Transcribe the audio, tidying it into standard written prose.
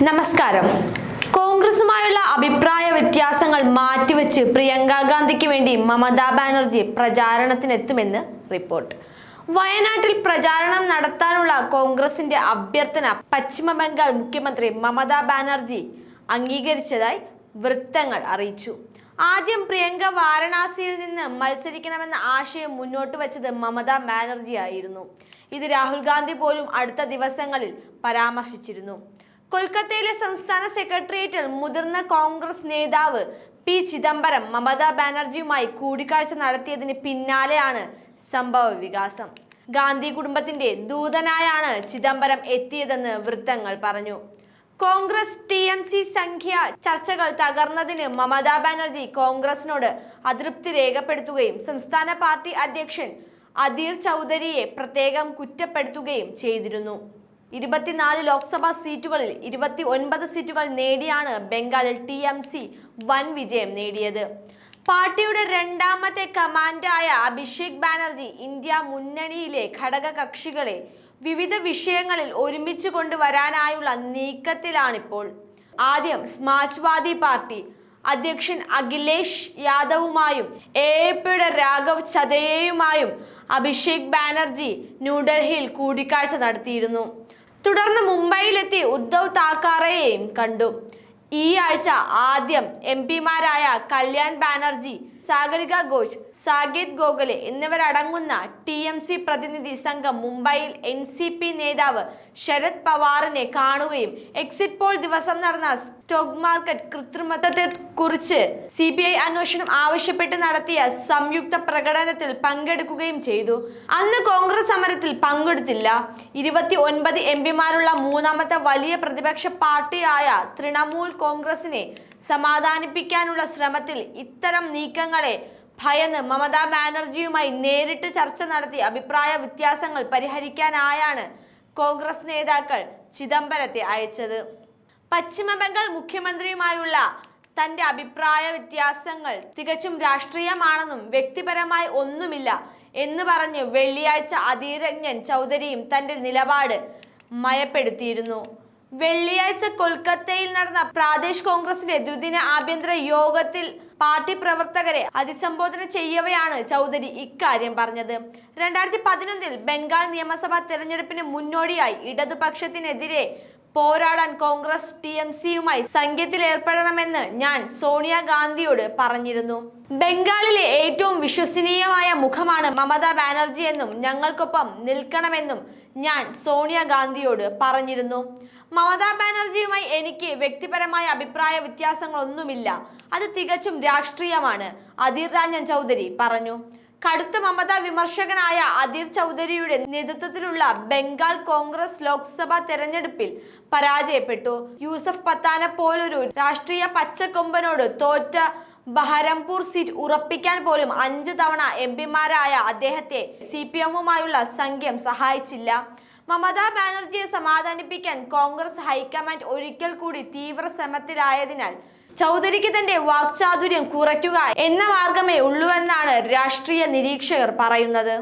നമസ്കാരം. കോൺഗ്രസുമായുള്ള അഭിപ്രായ വ്യത്യാസങ്ങൾ മാറ്റിവെച്ച് പ്രിയങ്ക ഗാന്ധിക്ക് വേണ്ടി മമതാ ബാനർജി പ്രചാരണത്തിനെത്തുമെന്ന് റിപ്പോർട്ട്. വയനാട്ടിൽ പ്രചാരണം നടത്താനുള്ള കോൺഗ്രസിന്റെ അഭ്യർത്ഥന പശ്ചിമ ബംഗാൾ മുഖ്യമന്ത്രി മമതാ ബാനർജി അംഗീകരിച്ചതായി വൃത്തങ്ങൾ അറിയിച്ചു. ആദ്യം പ്രിയങ്ക വാരണാസിയിൽ നിന്ന് മത്സരിക്കണമെന്ന ആശയം മുന്നോട്ട് വച്ചത് മമതാ ബാനർജി ആയിരുന്നു. ഇത് രാഹുൽ ഗാന്ധി പോലും അടുത്ത ദിവസങ്ങളിൽ പരാമർശിച്ചിരുന്നു. കൊൽക്കത്തയിലെ സംസ്ഥാന സെക്രട്ടേറിയറ്റിൽ മുതിർന്ന കോൺഗ്രസ് നേതാവ് പി ചിദംബരം മമതാ ബാനർജിയുമായി കൂടിക്കാഴ്ച നടത്തിയതിന് പിന്നാലെയാണ് സംഭവ വികാസം. ഗാന്ധി കുടുംബത്തിന്റെ ദൂതനായാണ് ചിദംബരം എത്തിയതെന്ന് വൃത്തങ്ങൾ പറഞ്ഞു. കോൺഗ്രസ് TMC സംഖ്യ ചർച്ചകൾ തകർന്നതിന് മമതാ ബാനർജി കോൺഗ്രസിനോട് അതൃപ്തി രേഖപ്പെടുത്തുകയും സംസ്ഥാന പാർട്ടി അധ്യക്ഷൻ അധീർ ചൗധരിയെ പ്രത്യേകം കുറ്റപ്പെടുത്തുകയും ചെയ്തിരുന്നു. 24 ലോക്സഭാ സീറ്റുകളിൽ 29 സീറ്റുകൾ നേടിയാണ് ബംഗാളിൽ TMC വൻ വിജയം നേടിയത്. പാർട്ടിയുടെ രണ്ടാമത്തെ കമാൻഡായ അഭിഷേക് ബാനർജി ഇന്ത്യ മുന്നണിയിലെ ഘടക കക്ഷികളെ വിവിധ വിഷയങ്ങളിൽ ഒരുമിച്ച് കൊണ്ടുവരാനായുള്ള നീക്കത്തിലാണിപ്പോൾ. ആദ്യം സമാജ്വാദി പാർട്ടി അധ്യക്ഷൻ അഖിലേഷ് യാദവുമായും AAPയുടെ രാഘവ് ചതേയുമായും അഭിഷേക് ബാനർജി ന്യൂഡൽഹിയിൽ കൂടിക്കാഴ്ച നടത്തിയിരുന്നു. തുടർന്ന് മുംബൈയിലെത്തി ഉദ്ധവ് താക്കറെയെയും കണ്ടു. ഈ ആഴ്ച ആദ്യം MP-മാരായ കല്യാൺ ബാനർജി, സാഗരിക ഘോഷ്, സാകേത് ഗോഖലെ എന്നിവരടങ്ങുന്ന TMC പ്രതിനിധി സംഘം മുംബൈയിൽ NCP നേതാവ് ശരത് പവാറിനെ കാണുകയും എക്സിറ്റ് പോൾ ദിവസം നടന്ന സ്റ്റോക്ക് മാർക്കറ്റ് കൃത്രിമത്വത്തെ കുറിച്ച് CBI അന്വേഷണം ആവശ്യപ്പെട്ട് നടത്തിയ സംയുക്ത പ്രകടനത്തിൽ പങ്കെടുക്കുകയും ചെയ്തു. അന്ന് കോൺഗ്രസ് സമരത്തിൽ പങ്കെടുത്തില്ല. 29 MP-മാരുള്ള മൂന്നാമത്തെ വലിയ പ്രതിപക്ഷ പാർട്ടിയായ തൃണമൂൽ കോൺഗ്രസിനെ സമാധാനിപ്പിക്കാനുള്ള ശ്രമത്തിൽ ഇത്തരം നീക്കങ്ങളെ ഭയന്ന് മമതാ ബാനർജിയുമായി നേരിട്ട് ചർച്ച നടത്തി അഭിപ്രായ വ്യത്യാസങ്ങൾ പരിഹരിക്കാനായാണ് കോൺഗ്രസ് നേതാക്കൾ ചിദംബരത്തെ അയച്ചത്. പശ്ചിമ ബംഗാൾ മുഖ്യമന്ത്രിയുമായുള്ള തന്റെ അഭിപ്രായ വ്യത്യാസങ്ങൾ തികച്ചും രാഷ്ട്രീയമാണെന്നും വ്യക്തിപരമായി ഒന്നുമില്ല എന്ന് പറഞ്ഞ് വെള്ളിയാഴ്ച അധീർ രഞ്ജൻ ചൗധരിയും തന്റെ നിലപാട് മയപ്പെടുത്തിയിരുന്നു. വെള്ളിയാഴ്ച കൊൽക്കത്തയിൽ നടന്ന പ്രദേശ് കോൺഗ്രസിന്റെ ദ്വിദിന ആഭ്യന്തര യോഗത്തിൽ പാർട്ടി പ്രവർത്തകരെ അഭിസംബോധന ചെയ്യവെയാണ് ചൗധരി ഇക്കാര്യം പറഞ്ഞത്. 2011 ബംഗാൾ നിയമസഭാ തെരഞ്ഞെടുപ്പിന് മുന്നോടിയായി ഇടതുപക്ഷത്തിനെതിരെ പോരാടാൻ കോൺഗ്രസ് TMCയുമായി സഖ്യത്തിൽ ഏർപ്പെടണമെന്ന് ഞാൻ സോണിയ ഗാന്ധിയോട് പറഞ്ഞിരുന്നു. ബംഗാളിലെ ഏറ്റവും വിശ്വസനീയമായ മുഖമാണ് മമതാ ബാനർജി എന്നും ഞങ്ങൾക്കൊപ്പം നിൽക്കണമെന്നും ഞാൻ സോണിയ ഗാന്ധിയോട് പറഞ്ഞിരുന്നു. മമതാ ബാനർജിയുമായി എനിക്ക് വ്യക്തിപരമായ അഭിപ്രായ വ്യത്യാസങ്ങളൊന്നുമില്ല. അത് തികച്ചും രാഷ്ട്രീയമാണ്, അധീർ രഞ്ജൻ ചൗധരി പറഞ്ഞു. കടുത്ത മമതാ വിമർശകനായ അധീർ ചൗധരിയുടെ നേതൃത്വത്തിലുള്ള ബംഗാൾ കോൺഗ്രസ് ലോക്സഭാ തെരഞ്ഞെടുപ്പിൽ പരാജയപ്പെട്ടു. യൂസഫ് പത്താനെ പോലൊരു രാഷ്ട്രീയ പച്ചക്കൊമ്പനോട് തോറ്റ ബഹരംപൂർ സീറ്റ് ഉറപ്പിക്കാൻ പോലും 5 തവണ MP-മാരായ അദ്ദേഹത്തെ CPMുമായുള്ള സഖ്യം സഹായിച്ചില്ല. മമതാ ബാനർജിയെ സമാധാനിപ്പിക്കാൻ കോൺഗ്രസ് ഹൈക്കമാൻഡ് ഒരിക്കൽ കൂടി തീവ്ര ശ്രമത്തിലായതിനാൽ ചൗധരിക്ക് തന്റെ വാക്ചാതുര്യം കുറയ്ക്കുക എന്ന മാർഗമേ ഉള്ളൂവെന്നാണ് രാഷ്ട്രീയ നിരീക്ഷകർ പറയുന്നത്.